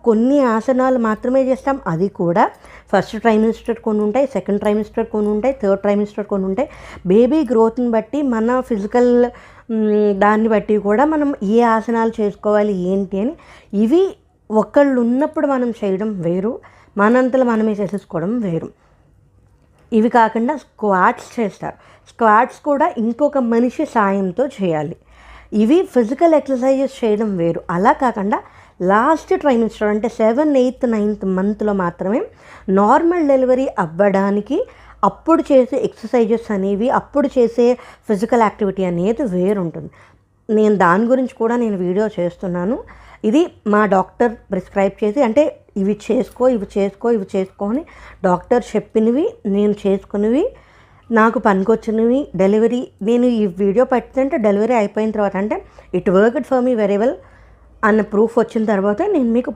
కొన్ని ఆసనాలు మాత్రమే చేస్తాం. అది కూడా ఫస్ట్ ట్రైమిస్టర్ కొన్ని ఉంటాయి, సెకండ్ ట్రైమిస్టర్ కొన్ని ఉంటాయి, థర్డ్ ట్రైమిస్టర్ కొన్ని ఉంటాయి. బేబీ గ్రోత్ని బట్టి మన ఫిజికల్ దాన్ని బట్టి కూడా మనం ఏ ఆసనాలు చేసుకోవాలి ఏంటి అని, ఇవి ఒకళ్ళు ఉన్నప్పుడు మనం చేయడం వేరు, మనంతలో మనమే చేసేసుకోవడం వేరు. ఇవి కాకుండా స్క్వాట్స్ చేస్తారు. స్క్వాట్స్ కూడా ఇంకొక మనిషి సాయంతో చేయాలి. ఇవి ఫిజికల్ ఎక్సర్సైజెస్ చేయడం వేరు. అలా కాకుండా లాస్ట్ ట్రైమిస్టర్ అంటే 7, 8, 9th మంత్లో మాత్రమే నార్మల్ డెలివరీ అవ్వడానికి అప్పుడు చేసే ఎక్సర్సైజెస్ అనేవి, అప్పుడు చేసే ఫిజికల్ యాక్టివిటీ అనేది వేరుంటుంది. నేను దాని గురించి కూడా నేను వీడియో చేస్తున్నాను. ఇది మా డాక్టర్ ప్రిస్క్రైబ్ చేసి, అంటే ఇవి చేసుకో అని డాక్టర్ చెప్పినవి, నేను చేసుకున్నవి, నాకు పనికొచ్చినవి, డెలివరీ నేను ఈ వీడియో పెట్టింటే డెలివరీ అయిపోయిన తర్వాత, అంటే it worked for me very well అన్న ప్రూఫ్ వచ్చిన తర్వాత నేను మీకు